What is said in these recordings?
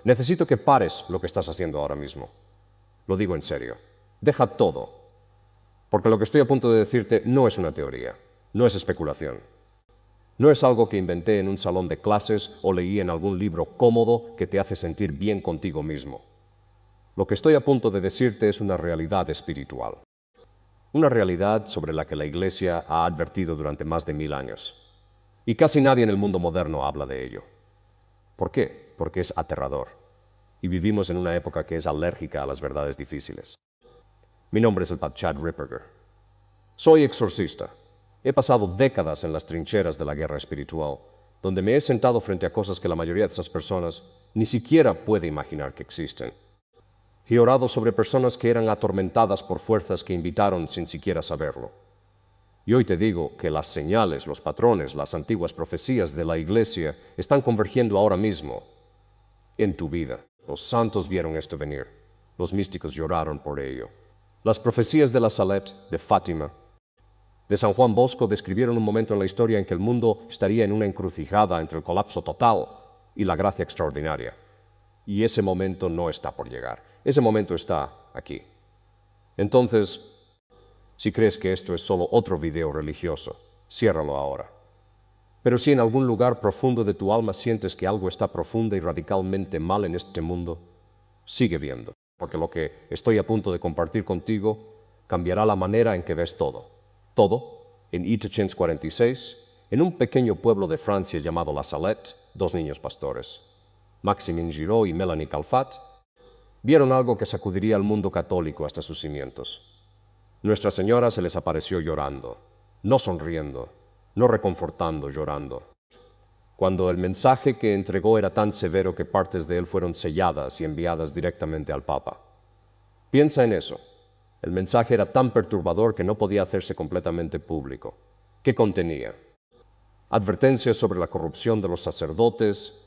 Necesito que pares lo que estás haciendo ahora mismo. Lo digo en serio. Deja todo. Porque lo que estoy a punto de decirte no es una teoría, no es especulación. No es algo que inventé en un salón de clases o leí en algún libro cómodo que te hace sentir bien contigo mismo. Lo que estoy a punto de decirte es una realidad espiritual. Una realidad sobre la que la Iglesia ha advertido durante más de 1000 años. Y casi nadie en el mundo moderno habla de ello. ¿Por qué? Porque es aterrador. Y vivimos en una época que es alérgica a las verdades difíciles. Mi nombre es el Padre Chad Ripperger. Soy exorcista. He pasado décadas en las trincheras de la guerra espiritual, donde me he sentado frente a cosas que la mayoría de esas personas ni siquiera puede imaginar que existen. He orado sobre personas que eran atormentadas por fuerzas que invitaron sin siquiera saberlo. Y hoy te digo que las señales, los patrones, las antiguas profecías de la Iglesia están convergiendo ahora mismo en tu vida. Los santos vieron esto venir. Los místicos lloraron por ello. Las profecías de la Salette, de Fátima, de San Juan Bosco describieron un momento en la historia en que el mundo estaría en una encrucijada entre el colapso total y la gracia extraordinaria. Y ese momento no está por llegar. Ese momento está aquí. Entonces, si crees que esto es solo otro video religioso, ciérralo ahora. Pero si en algún lugar profundo de tu alma sientes que algo está profunda y radicalmente mal en este mundo, sigue viendo, porque lo que estoy a punto de compartir contigo cambiará la manera en que ves todo. Todo, en Hitchens 46, en un pequeño pueblo de Francia llamado La Salette, 2 niños pastores, Maximin Giraud y Melanie Calfat, vieron algo que sacudiría al mundo católico hasta sus cimientos. Nuestra Señora se les apareció llorando, no sonriendo, no reconfortando, llorando. Cuando el mensaje que entregó era tan severo que partes de él fueron selladas y enviadas directamente al Papa. Piensa en eso. El mensaje era tan perturbador que no podía hacerse completamente público. ¿Qué contenía? Advertencias sobre la corrupción de los sacerdotes,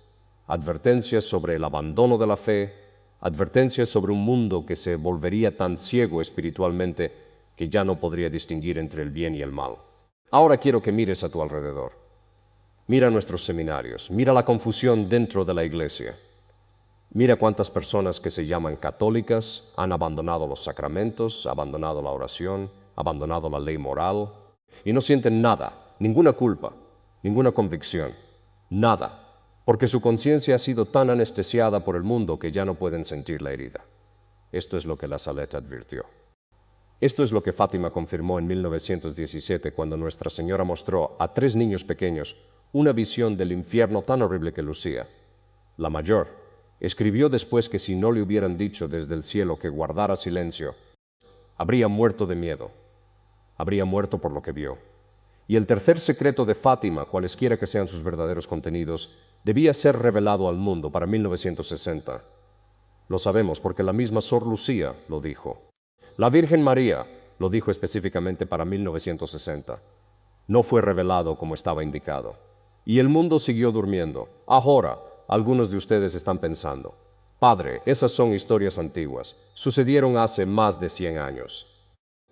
advertencias sobre el abandono de la fe, advertencias sobre un mundo que se volvería tan ciego espiritualmente que ya no podría distinguir entre el bien y el mal. Ahora quiero que mires a tu alrededor. Mira nuestros seminarios, mira la confusión dentro de la Iglesia. Mira cuántas personas que se llaman católicas han abandonado los sacramentos, abandonado la oración, abandonado la ley moral, y no sienten nada, ninguna culpa, ninguna convicción, nada, porque su conciencia ha sido tan anestesiada por el mundo que ya no pueden sentir la herida. Esto es lo que la Salette advirtió. Esto es lo que Fátima confirmó en 1917 cuando Nuestra Señora mostró a 3 niños pequeños una visión del infierno tan horrible que lucía. La mayor escribió después que si no le hubieran dicho desde el cielo que guardara silencio, habría muerto de miedo, habría muerto por lo que vio. Y el tercer secreto de Fátima, cualesquiera que sean sus verdaderos contenidos, debía ser revelado al mundo para 1960. Lo sabemos porque la misma Sor Lucía lo dijo. La Virgen María lo dijo específicamente para 1960. No fue revelado como estaba indicado. Y el mundo siguió durmiendo. Ahora, algunos de ustedes están pensando, Padre, esas son historias antiguas, sucedieron hace más de 100 años.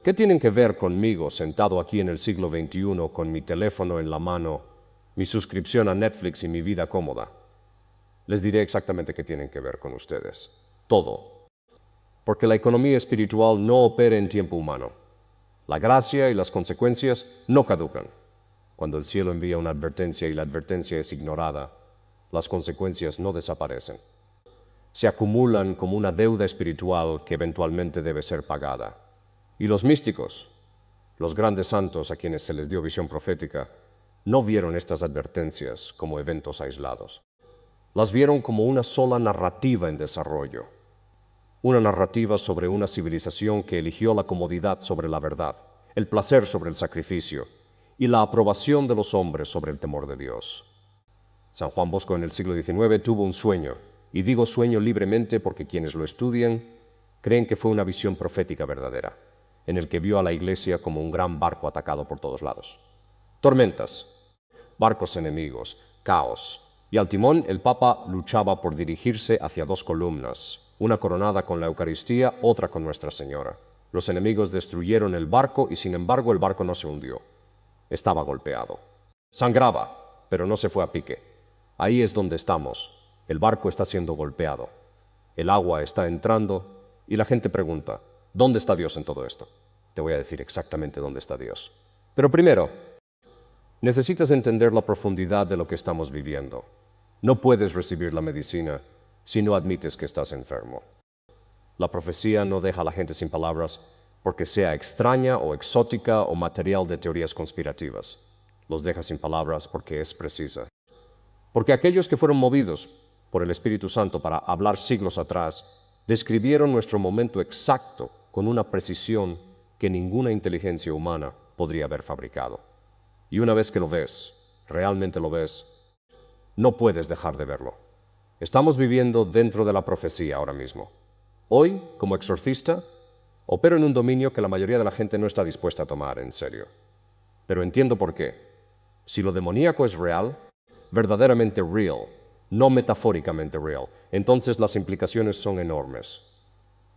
¿Qué tienen que ver conmigo sentado aquí en el siglo XXI con mi teléfono en la mano, mi suscripción a Netflix y mi vida cómoda? Les diré exactamente qué tienen que ver con ustedes. Todo. Porque la economía espiritual no opera en tiempo humano. La gracia y las consecuencias no caducan. Cuando el cielo envía una advertencia y la advertencia es ignorada, las consecuencias no desaparecen. Se acumulan como una deuda espiritual que eventualmente debe ser pagada. Y los místicos, los grandes santos a quienes se les dio visión profética, no vieron estas advertencias como eventos aislados. Las vieron como una sola narrativa en desarrollo. Una narrativa sobre una civilización que eligió la comodidad sobre la verdad, el placer sobre el sacrificio y la aprobación de los hombres sobre el temor de Dios. San Juan Bosco en el siglo XIX tuvo un sueño, y digo sueño libremente porque quienes lo estudian creen que fue una visión profética verdadera, en el que vio a la Iglesia como un gran barco atacado por todos lados. Tormentas, barcos enemigos, caos, y al timón el Papa luchaba por dirigirse hacia 2 columnas, una coronada con la Eucaristía, otra con Nuestra Señora. Los enemigos destruyeron el barco y sin embargo el barco no se hundió. Estaba golpeado. Sangraba, pero no se fue a pique. Ahí es donde estamos. El barco está siendo golpeado. el agua está entrando y la gente pregunta, ¿dónde está Dios en todo esto? Te voy a decir exactamente dónde está Dios. Pero primero, necesitas entender la profundidad de lo que estamos viviendo. No puedes recibir la medicina si no admites que estás enfermo. La profecía no deja a la gente sin palabras porque sea extraña o exótica o material de teorías conspirativas. Los deja sin palabras porque es precisa. Porque aquellos que fueron movidos por el Espíritu Santo para hablar siglos atrás, describieron nuestro momento exacto con una precisión que ninguna inteligencia humana podría haber fabricado. Y una vez que lo ves, realmente lo ves, no puedes dejar de verlo. Estamos viviendo dentro de la profecía ahora mismo. Hoy, como exorcista, opero en un dominio que la mayoría de la gente no está dispuesta a tomar en serio. Pero entiendo por qué. Si lo demoníaco es real, verdaderamente real, no metafóricamente real, entonces las implicaciones son enormes.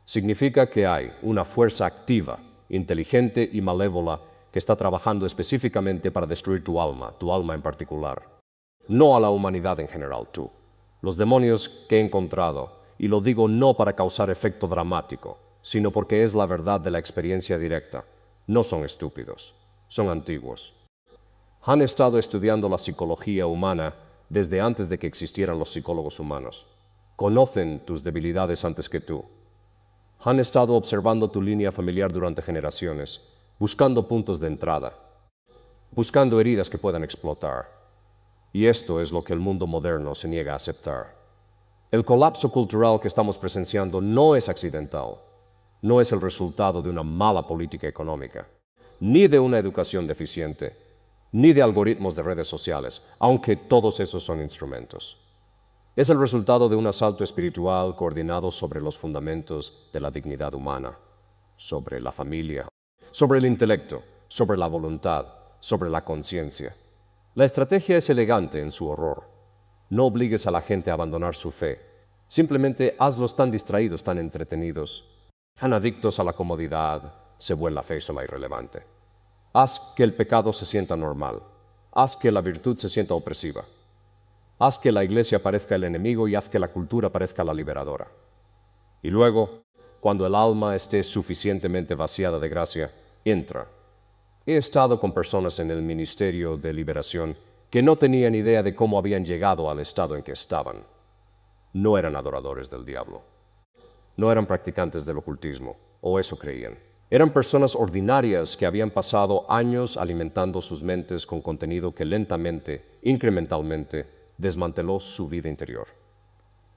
Significa que hay una fuerza activa, inteligente y malévola que está trabajando específicamente para destruir tu alma en particular. No a la humanidad en general, tú. Los demonios que he encontrado, y lo digo no para causar efecto dramático, sino porque es la verdad de la experiencia directa, no son estúpidos, son antiguos. Han estado estudiando la psicología humana desde antes de que existieran los psicólogos humanos. Conocen tus debilidades antes que tú. Han estado observando tu línea familiar durante generaciones, buscando puntos de entrada, buscando heridas que puedan explotar. Y esto es lo que el mundo moderno se niega a aceptar. El colapso cultural que estamos presenciando no es accidental, no es el resultado de una mala política económica, ni de una educación deficiente, ni de algoritmos de redes sociales, aunque todos esos son instrumentos. Es el resultado de un asalto espiritual coordinado sobre los fundamentos de la dignidad humana, sobre la familia, sobre el intelecto, sobre la voluntad, sobre la conciencia. La estrategia es elegante en su horror. No obligues a la gente a abandonar su fe. Simplemente hazlos tan distraídos, tan entretenidos, tan adictos a la comodidad, se vuelve la fe sola irrelevante. Haz que el pecado se sienta normal. Haz que la virtud se sienta opresiva. Haz que la iglesia parezca el enemigo y haz que la cultura parezca la liberadora. Y luego, cuando el alma esté suficientemente vaciada de gracia, entra. He estado con personas en el ministerio de liberación que no tenían idea de cómo habían llegado al estado en que estaban. No eran adoradores del diablo. No eran practicantes del ocultismo, o eso creían. Eran personas ordinarias que habían pasado años alimentando sus mentes con contenido que lentamente, incrementalmente, desmanteló su vida interior.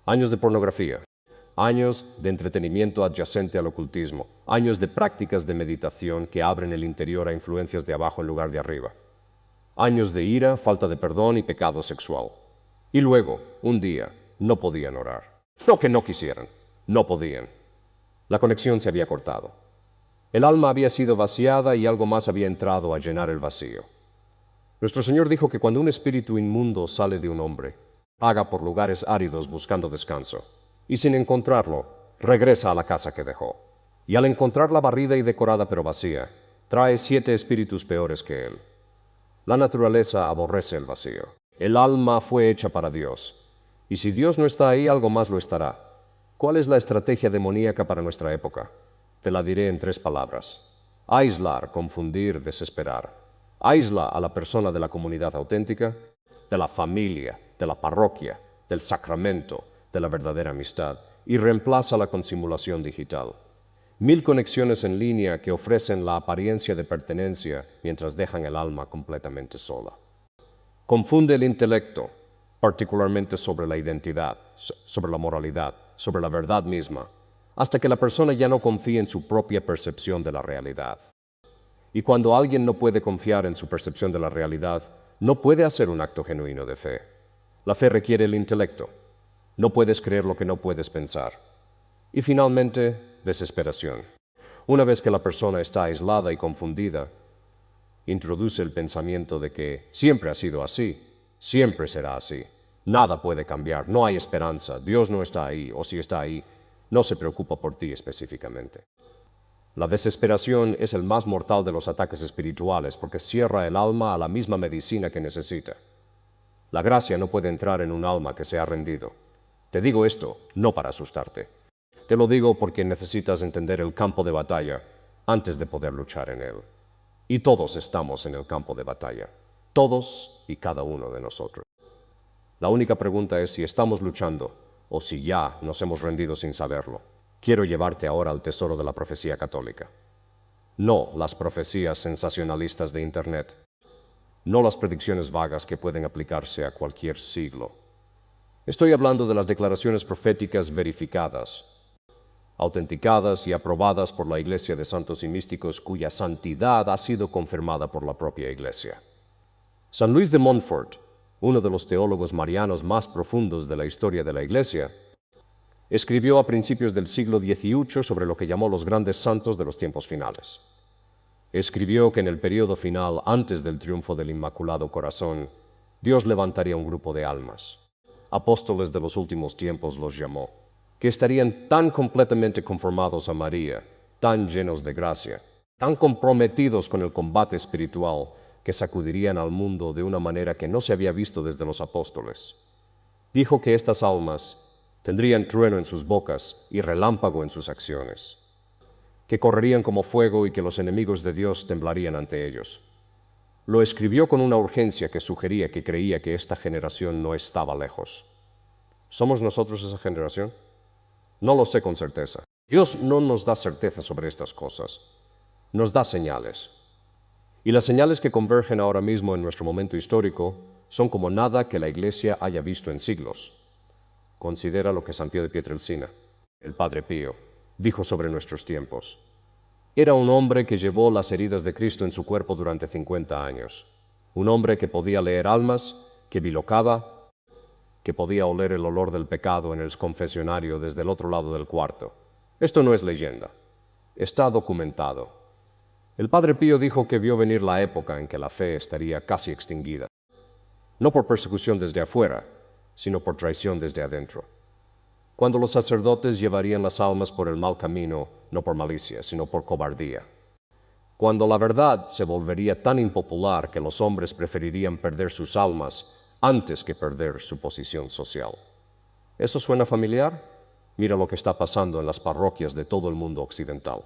Años de pornografía, años de entretenimiento adyacente al ocultismo, años de prácticas de meditación que abren el interior a influencias de abajo en lugar de arriba. Años de ira, falta de perdón y pecado sexual. Y luego, un día, no podían orar. No que no quisieran, no podían. La conexión se había cortado. El alma había sido vaciada y algo más había entrado a llenar el vacío. Nuestro Señor dijo que cuando un espíritu inmundo sale de un hombre, vaga por lugares áridos buscando descanso, y sin encontrarlo, regresa a la casa que dejó. Y al encontrarla barrida y decorada pero vacía, trae 7 espíritus peores que él. La naturaleza aborrece el vacío. El alma fue hecha para Dios. Y si Dios no está ahí, algo más lo estará. ¿Cuál es la estrategia demoníaca para nuestra época? Te la diré en 3 palabras. Aislar, confundir, desesperar. Aísla a la persona de la comunidad auténtica, de la familia, de la parroquia, del sacramento, de la verdadera amistad, y reemplázala con simulación digital. 1000 conexiones en línea que ofrecen la apariencia de pertenencia mientras dejan el alma completamente sola. Confunde el intelecto, particularmente sobre la identidad, sobre la moralidad, sobre la verdad misma, hasta que la persona ya no confíe en su propia percepción de la realidad. Y cuando alguien no puede confiar en su percepción de la realidad, no puede hacer un acto genuino de fe. La fe requiere el intelecto. No puedes creer lo que no puedes pensar. Y finalmente, desesperación. Una vez que la persona está aislada y confundida, introduce el pensamiento de que siempre ha sido así, siempre será así. Nada puede cambiar, no hay esperanza, Dios no está ahí, o si está ahí, no se preocupa por ti específicamente. La desesperación es el más mortal de los ataques espirituales porque cierra el alma a la misma medicina que necesita. La gracia no puede entrar en un alma que se ha rendido. Te digo esto no para asustarte, te lo digo porque necesitas entender el campo de batalla antes de poder luchar en él. Y todos estamos en el campo de batalla, todos y cada uno de nosotros. La única pregunta es si estamos luchando o si ya nos hemos rendido sin saberlo. Quiero llevarte ahora al tesoro de la profecía católica. No las profecías sensacionalistas de Internet. No las predicciones vagas que pueden aplicarse a cualquier siglo. Estoy hablando de las declaraciones proféticas verificadas, autenticadas y aprobadas por la Iglesia de santos y místicos cuya santidad ha sido confirmada por la propia Iglesia. San Luis de Montfort, uno de los teólogos marianos más profundos de la historia de la Iglesia, escribió a principios del siglo XVIII sobre lo que llamó los grandes santos de los tiempos finales. Escribió que en el período final, antes del triunfo del Inmaculado Corazón, Dios levantaría un grupo de almas. Apóstoles de los últimos tiempos los llamó, que estarían tan completamente conformados a María, tan llenos de gracia, tan comprometidos con el combate espiritual, que sacudirían al mundo de una manera que no se había visto desde los apóstoles. Dijo que estas almas tendrían trueno en sus bocas y relámpago en sus acciones, que correrían como fuego y que los enemigos de Dios temblarían ante ellos. Lo escribió con una urgencia que sugería que creía que esta generación no estaba lejos. ¿Somos nosotros esa generación? No lo sé con certeza. Dios no nos da certeza sobre estas cosas. Nos da señales. Y las señales que convergen ahora mismo en nuestro momento histórico son como nada que la Iglesia haya visto en siglos. Considera lo que San Pío de Pietrelcina, el Padre Pío, dijo sobre nuestros tiempos. Era un hombre que llevó las heridas de Cristo en su cuerpo durante 50 años. Un hombre que podía leer almas, que bilocaba, que podía oler el olor del pecado en el confesionario desde el otro lado del cuarto. Esto no es leyenda. Está documentado. El Padre Pío dijo que vio venir la época en que la fe estaría casi extinguida. No por persecución desde afuera, sino por traición desde adentro. Cuando los sacerdotes llevarían las almas por el mal camino, no por malicia, sino por cobardía. Cuando la verdad se volvería tan impopular que los hombres preferirían perder sus almas antes que perder su posición social. ¿Eso suena familiar? Mira lo que está pasando en las parroquias de todo el mundo occidental.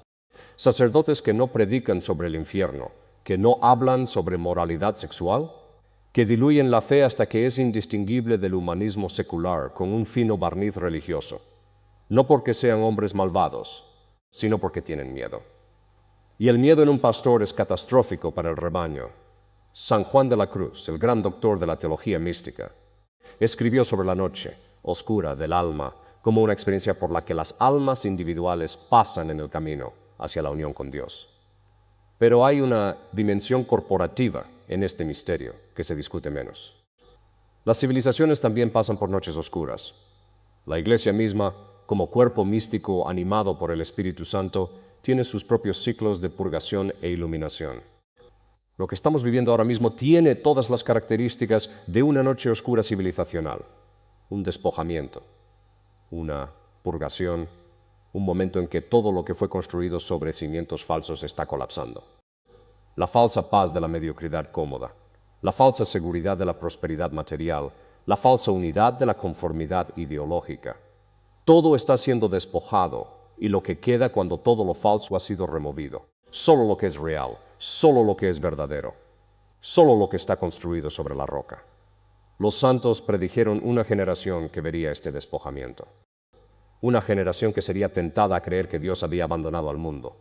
Sacerdotes que no predican sobre el infierno, que no hablan sobre moralidad sexual, que diluyen la fe hasta que es indistinguible del humanismo secular con un fino barniz religioso, no porque sean hombres malvados, sino porque tienen miedo. Y el miedo en un pastor es catastrófico para el rebaño. San Juan de la Cruz, el gran doctor de la teología mística, escribió sobre la noche oscura del alma como una experiencia por la que las almas individuales pasan en el camino hacia la unión con Dios. Pero hay una dimensión corporativa en este misterio que se discute menos. Las civilizaciones también pasan por noches oscuras. La Iglesia misma, como cuerpo místico animado por el Espíritu Santo, tiene sus propios ciclos de purgación e iluminación. Lo que estamos viviendo ahora mismo tiene todas las características de una noche oscura civilizacional. Un despojamiento, una purgación, un momento en que todo lo que fue construido sobre cimientos falsos está colapsando. La falsa paz de la mediocridad cómoda, la falsa seguridad de la prosperidad material, la falsa unidad de la conformidad ideológica. Todo está siendo despojado y lo que queda cuando todo lo falso ha sido removido. Solo lo que es real, solo lo que es verdadero, solo lo que está construido sobre la roca. Los santos predijeron una generación que vería este despojamiento. Una generación que sería tentada a creer que Dios había abandonado al mundo.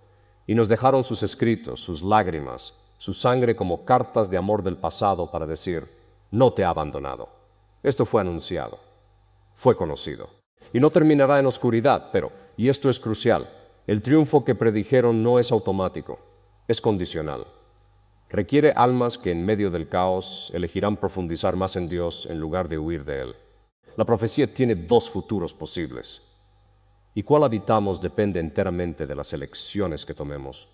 Y nos dejaron sus escritos, sus lágrimas, su sangre como cartas de amor del pasado para decir, no te ha abandonado. Esto fue anunciado, fue conocido. Y no terminará en oscuridad, pero, y esto es crucial, el triunfo que predijeron no es automático, es condicional. Requiere almas que en medio del caos elegirán profundizar más en Dios en lugar de huir de Él. La profecía tiene dos futuros posibles. Y cuál habitamos depende enteramente de las elecciones que tomemos.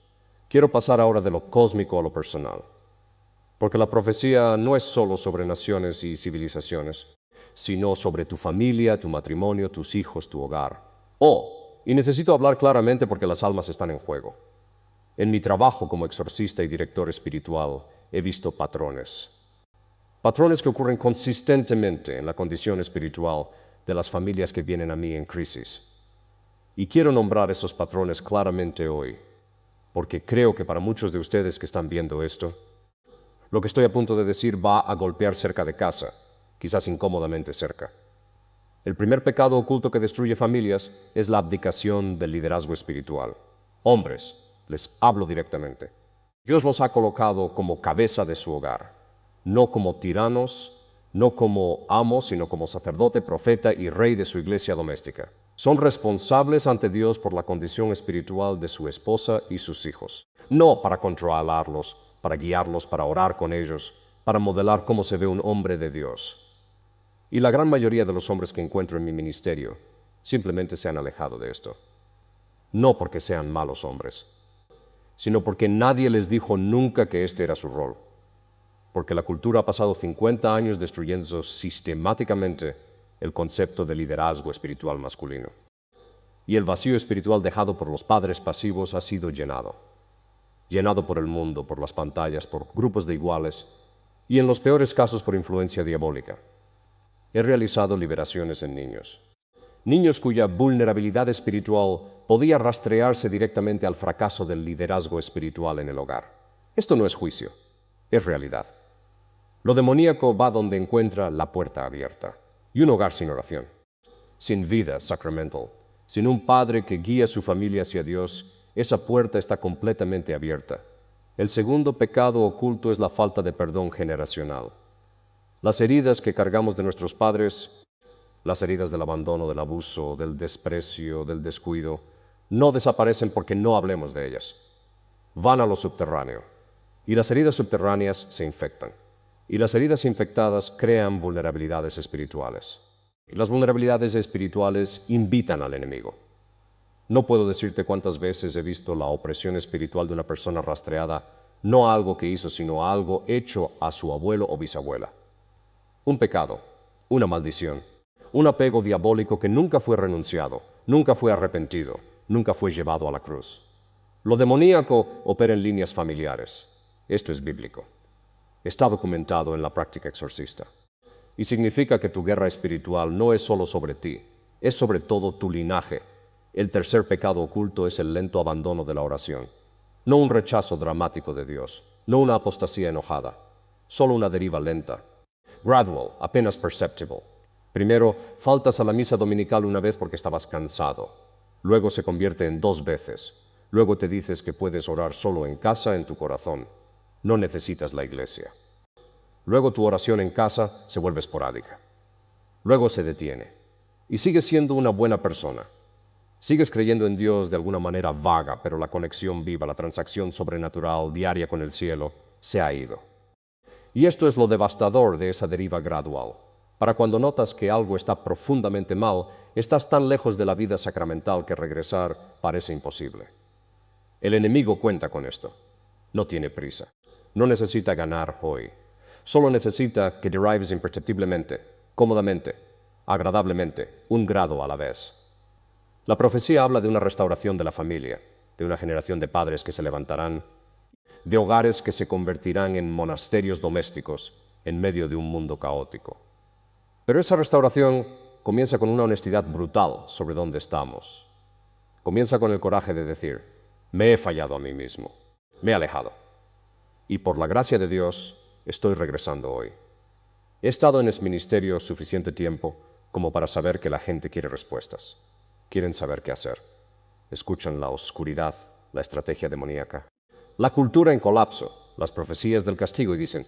Quiero pasar ahora de lo cósmico a lo personal, porque la profecía no es solo sobre naciones y civilizaciones, sino sobre tu familia, tu matrimonio, tus hijos, tu hogar. Y necesito hablar claramente porque las almas están en juego. En mi trabajo como exorcista y director espiritual he visto patrones. Patrones que ocurren consistentemente en la condición espiritual de las familias que vienen a mí en crisis. Y quiero nombrar esos patrones claramente hoy, porque creo que para muchos de ustedes que están viendo esto, lo que estoy a punto de decir va a golpear cerca de casa, quizás incómodamente cerca. El primer pecado oculto que destruye familias es la abdicación del liderazgo espiritual. Hombres, les hablo directamente. Dios los ha colocado como cabeza de su hogar, no como tiranos, no como amos, sino como sacerdote, profeta y rey de su iglesia doméstica. Son responsables ante Dios por la condición espiritual de su esposa y sus hijos. No para controlarlos, para guiarlos, para orar con ellos, para modelar cómo se ve un hombre de Dios. Y la gran mayoría de los hombres que encuentro en mi ministerio simplemente se han alejado de esto. No porque sean malos hombres, sino porque nadie les dijo nunca que este era su rol. Porque la cultura ha pasado 50 años destruyendo sistemáticamente el concepto de liderazgo espiritual masculino. Y el vacío espiritual dejado por los padres pasivos ha sido llenado. Llenado por el mundo, por las pantallas, por grupos de iguales y en los peores casos por influencia diabólica. He realizado liberaciones en niños. Niños cuya vulnerabilidad espiritual podía rastrearse directamente al fracaso del liderazgo espiritual en el hogar. Esto no es juicio, es realidad. Lo demoníaco va donde encuentra la puerta abierta. Y un hogar sin oración, sin vida sacramental, sin un padre que guíe a su familia hacia Dios, esa puerta está completamente abierta. El segundo pecado oculto es la falta de perdón generacional. Las heridas que cargamos de nuestros padres, las heridas del abandono, del abuso, del desprecio, del descuido, no desaparecen porque no hablemos de ellas. Van a lo subterráneo. Y las heridas subterráneas se infectan. Y las heridas infectadas crean vulnerabilidades espirituales. Y las vulnerabilidades espirituales invitan al enemigo. No puedo decirte cuántas veces he visto la opresión espiritual de una persona rastreada, no a algo que hizo, sino a algo hecho a su abuelo o bisabuela. Un pecado, una maldición, un apego diabólico que nunca fue renunciado, nunca fue arrepentido, nunca fue llevado a la cruz. Lo demoníaco opera en líneas familiares. Esto es bíblico. Está documentado en la práctica exorcista. Y significa que tu guerra espiritual no es solo sobre ti, es sobre todo tu linaje. El tercer pecado oculto es el lento abandono de la oración. No un rechazo dramático de Dios, no una apostasía enojada, solo una deriva lenta. Gradual, apenas perceptible. Primero, faltas a la misa dominical una vez porque estabas cansado. Luego se convierte en 2 veces. Luego te dices que puedes orar solo en casa, en tu corazón. No necesitas la iglesia. Luego tu oración en casa se vuelve esporádica. Luego se detiene. Y sigues siendo una buena persona. Sigues creyendo en Dios de alguna manera vaga, pero la conexión viva, la transacción sobrenatural diaria con el cielo, se ha ido. Y esto es lo devastador de esa deriva gradual. Para cuando notas que algo está profundamente mal, estás tan lejos de la vida sacramental que regresar parece imposible. El enemigo cuenta con esto. No tiene prisa. No necesita ganar hoy. Solo necesita que derives imperceptiblemente, cómodamente, agradablemente, un grado a la vez. La profecía habla de una restauración de la familia, de una generación de padres que se levantarán, de hogares que se convertirán en monasterios domésticos en medio de un mundo caótico. Pero esa restauración comienza con una honestidad brutal sobre dónde estamos. Comienza con el coraje de decir, me he fallado a mí mismo, me he alejado. Y por la gracia de Dios, estoy regresando hoy. He estado en ese ministerio suficiente tiempo como para saber que la gente quiere respuestas. Quieren saber qué hacer. Escuchan la oscuridad, la estrategia demoníaca. La cultura en colapso, las profecías del castigo y dicen,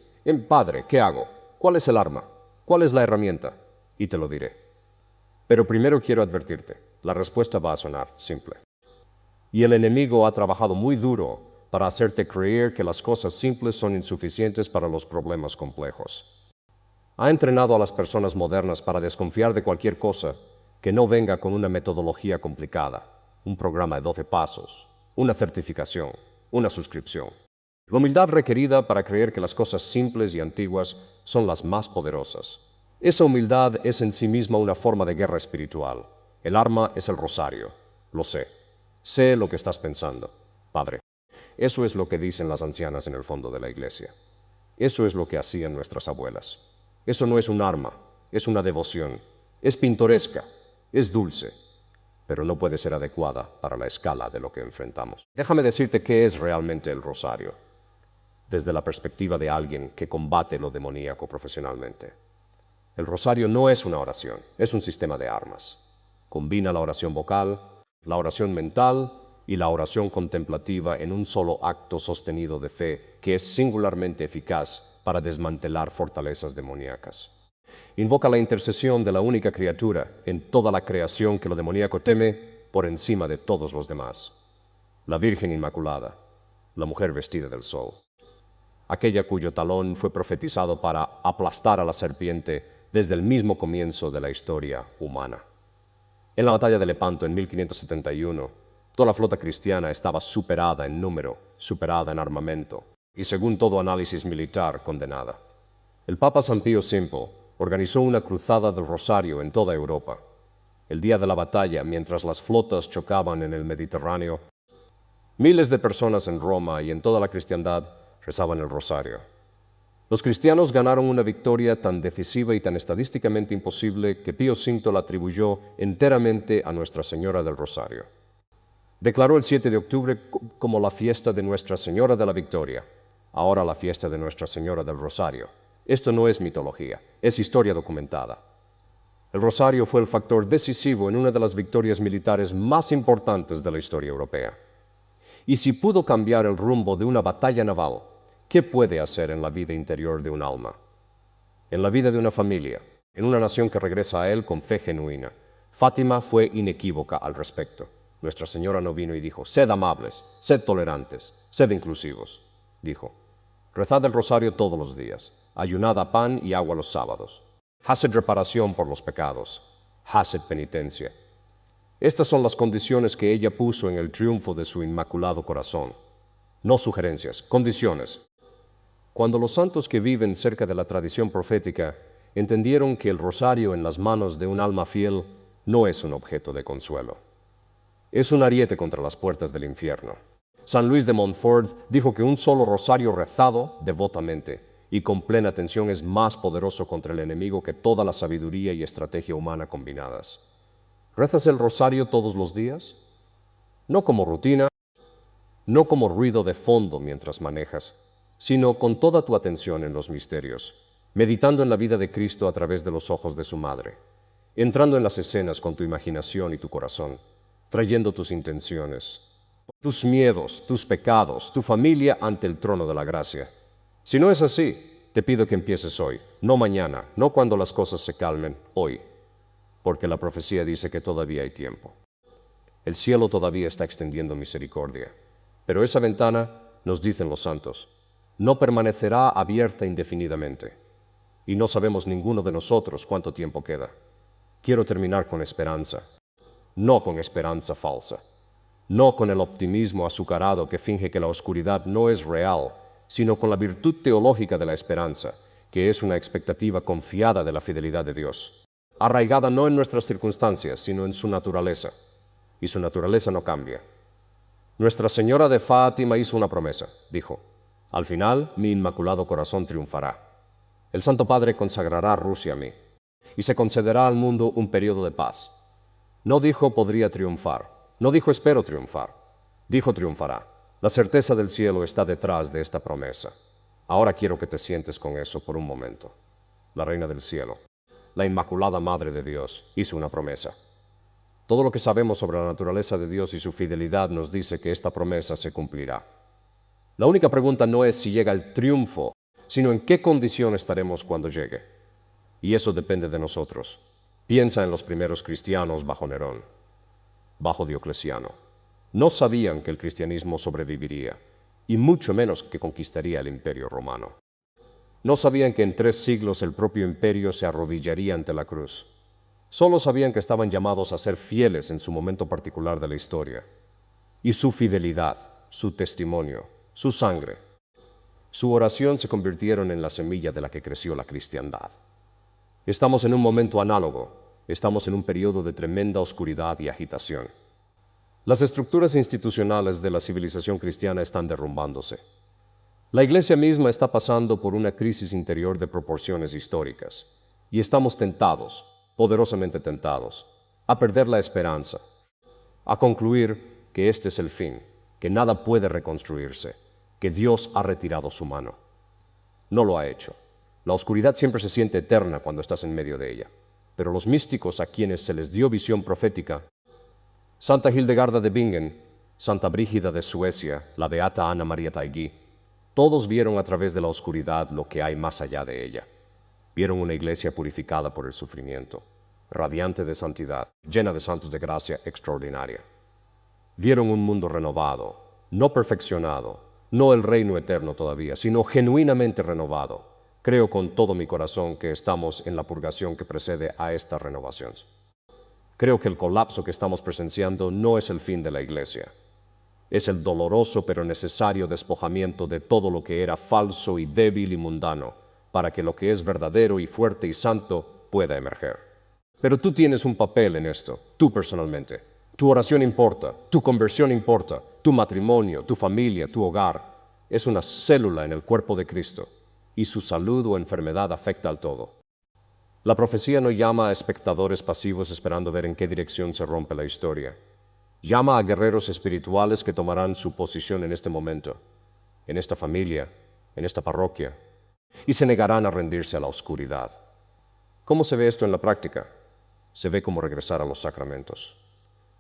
Padre, ¿qué hago? ¿Cuál es el arma? ¿Cuál es la herramienta? Y te lo diré. Pero primero quiero advertirte, la respuesta va a sonar simple. Y el enemigo ha trabajado muy duro para hacerte creer que las cosas simples son insuficientes para los problemas complejos. Ha entrenado a las personas modernas para desconfiar de cualquier cosa que no venga con una metodología complicada, un programa de 12 pasos, una certificación, una suscripción. La humildad requerida para creer que las cosas simples y antiguas son las más poderosas. Esa humildad es en sí misma una forma de guerra espiritual. El arma es el rosario. Lo sé. Sé lo que estás pensando, Padre. Eso es lo que dicen las ancianas en el fondo de la iglesia. Eso es lo que hacían nuestras abuelas. Eso no es un arma, es una devoción. Es pintoresca, es dulce. pero no puede ser adecuada para la escala de lo que enfrentamos. Déjame decirte qué es realmente el rosario, desde la perspectiva de alguien que combate lo demoníaco profesionalmente. El rosario no es una oración, es un sistema de armas. Combina la oración vocal, la oración mental y la oración contemplativa en un solo acto sostenido de fe que es singularmente eficaz para desmantelar fortalezas demoníacas. Invoca la intercesión de la única criatura en toda la creación que lo demoníaco teme por encima de todos los demás, la Virgen Inmaculada, la mujer vestida del sol, aquella cuyo talón fue profetizado para aplastar a la serpiente desde el mismo comienzo de la historia humana. En la batalla de Lepanto en 1571, toda la flota cristiana estaba superada en número, superada en armamento y, según todo análisis militar, condenada. El Papa San Pío X organizó una cruzada del Rosario en toda Europa. El día de la batalla, mientras las flotas chocaban en el Mediterráneo, miles de personas en Roma y en toda la cristiandad rezaban el Rosario. Los cristianos ganaron una victoria tan decisiva y tan estadísticamente imposible que Pío V la atribuyó enteramente a Nuestra Señora del Rosario. Declaró el 7 de octubre como la fiesta de Nuestra Señora de la Victoria, ahora la fiesta de Nuestra Señora del Rosario. Esto no es mitología, es historia documentada. El Rosario fue el factor decisivo en una de las victorias militares más importantes de la historia europea. Y si pudo cambiar el rumbo de una batalla naval, ¿qué puede hacer en la vida interior de un alma? En la vida de una familia, en una nación que regresa a él con fe genuina. Fátima fue inequívoca al respecto. Nuestra Señora no vino y dijo, sed amables, sed tolerantes, sed inclusivos. Dijo, rezad el rosario todos los días, ayunad a pan y agua los sábados. Haced reparación por los pecados, haced penitencia. Estas son las condiciones que ella puso en el triunfo de su inmaculado corazón. No sugerencias, condiciones. Cuando los santos que viven cerca de la tradición profética entendieron que el rosario en las manos de un alma fiel no es un objeto de consuelo. Es un ariete contra las puertas del infierno. San Luis de Montfort dijo que un solo rosario rezado devotamente y con plena atención es más poderoso contra el enemigo que toda la sabiduría y estrategia humana combinadas. ¿Rezas el rosario todos los días? No como rutina, no como ruido de fondo mientras manejas, sino con toda tu atención en los misterios, meditando en la vida de Cristo a través de los ojos de su madre, entrando en las escenas con tu imaginación y tu corazón, trayendo tus intenciones, tus miedos, tus pecados, tu familia ante el trono de la gracia. Si no es así, te pido que empieces hoy, no mañana, no cuando las cosas se calmen, hoy, porque la profecía dice que todavía hay tiempo. El cielo todavía está extendiendo misericordia, pero esa ventana, nos dicen los santos, no permanecerá abierta indefinidamente, y no sabemos ninguno de nosotros cuánto tiempo queda. Quiero terminar con esperanza, no con esperanza falsa, no con el optimismo azucarado que finge que la oscuridad no es real, sino con la virtud teológica de la esperanza, que es una expectativa confiada de la fidelidad de Dios, arraigada no en nuestras circunstancias, sino en su naturaleza, y su naturaleza no cambia. Nuestra Señora de Fátima hizo una promesa, dijo, al final mi inmaculado corazón triunfará. El Santo Padre consagrará Rusia a mí, y se concederá al mundo un periodo de paz. No dijo podría triunfar, no dijo espero triunfar, dijo triunfará. La certeza del cielo está detrás de esta promesa. Ahora quiero que te sientes con eso por un momento. La Reina del Cielo, la Inmaculada Madre de Dios, hizo una promesa. Todo lo que sabemos sobre la naturaleza de Dios y su fidelidad nos dice que esta promesa se cumplirá. La única pregunta no es si llega el triunfo, sino en qué condición estaremos cuando llegue. Y eso depende de nosotros. Piensa en los primeros cristianos bajo Nerón, bajo Diocleciano. No sabían que el cristianismo sobreviviría, y mucho menos que conquistaría el imperio romano. No sabían que en 3 siglos el propio imperio se arrodillaría ante la cruz. Solo sabían que estaban llamados a ser fieles en su momento particular de la historia. Y su fidelidad, su testimonio, su sangre, su oración se convirtieron en la semilla de la que creció la cristiandad. Estamos en un momento análogo, estamos en un periodo de tremenda oscuridad y agitación. Las estructuras institucionales de la civilización cristiana están derrumbándose. La Iglesia misma está pasando por una crisis interior de proporciones históricas, y estamos tentados, poderosamente tentados, a perder la esperanza, a concluir que este es el fin, que nada puede reconstruirse, que Dios ha retirado su mano. No lo ha hecho. La oscuridad siempre se siente eterna cuando estás en medio de ella. Pero los místicos a quienes se les dio visión profética, Santa Hildegarda de Bingen, Santa Brígida de Suecia, la beata Ana María Taigui, todos vieron a través de la oscuridad lo que hay más allá de ella. Vieron una iglesia purificada por el sufrimiento, radiante de santidad, llena de santos de gracia extraordinaria. Vieron un mundo renovado, no perfeccionado, no el reino eterno todavía, sino genuinamente renovado. Creo con todo mi corazón que estamos en la purgación que precede a esta renovación. Creo que el colapso que estamos presenciando no es el fin de la Iglesia. Es el doloroso pero necesario despojamiento de todo lo que era falso y débil y mundano, para que lo que es verdadero y fuerte y santo pueda emerger. Pero tú tienes un papel en esto, tú personalmente. Tu oración importa, tu conversión importa, tu matrimonio, tu familia, tu hogar. Es una célula en el cuerpo de Cristo, y su salud o enfermedad afecta al todo. La profecía no llama a espectadores pasivos esperando ver en qué dirección se rompe la historia. Llama a guerreros espirituales que tomarán su posición en este momento, en esta familia, en esta parroquia, y se negarán a rendirse a la oscuridad. ¿Cómo se ve esto en la práctica? Se ve como regresar a los sacramentos.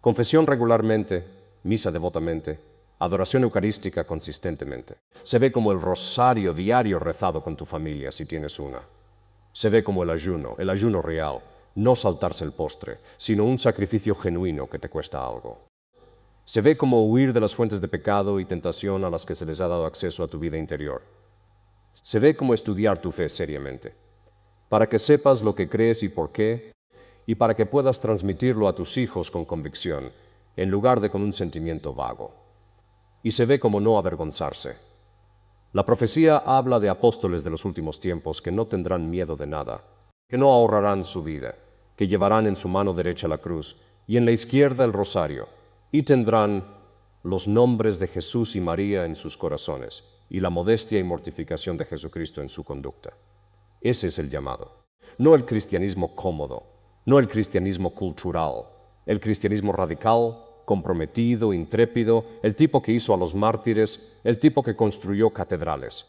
Confesión regularmente, misa devotamente, adoración eucarística consistentemente. Se ve como el rosario diario rezado con tu familia, si tienes una. Se ve como el ayuno real, no saltarse el postre, sino un sacrificio genuino que te cuesta algo. Se ve como huir de las fuentes de pecado y tentación a las que se les ha dado acceso a tu vida interior. Se ve como estudiar tu fe seriamente, para que sepas lo que crees y por qué, y para que puedas transmitirlo a tus hijos con convicción, en lugar de con un sentimiento vago. Y se ve como no avergonzarse. La profecía habla de apóstoles de los últimos tiempos que no tendrán miedo de nada, que no ahorrarán su vida, que llevarán en su mano derecha la cruz y en la izquierda el rosario, y tendrán los nombres de Jesús y María en sus corazones y la modestia y mortificación de Jesucristo en su conducta. Ese es el llamado. No el cristianismo cómodo, no el cristianismo cultural, el cristianismo radical, comprometido, intrépido, el tipo que hizo a los mártires, el tipo que construyó catedrales.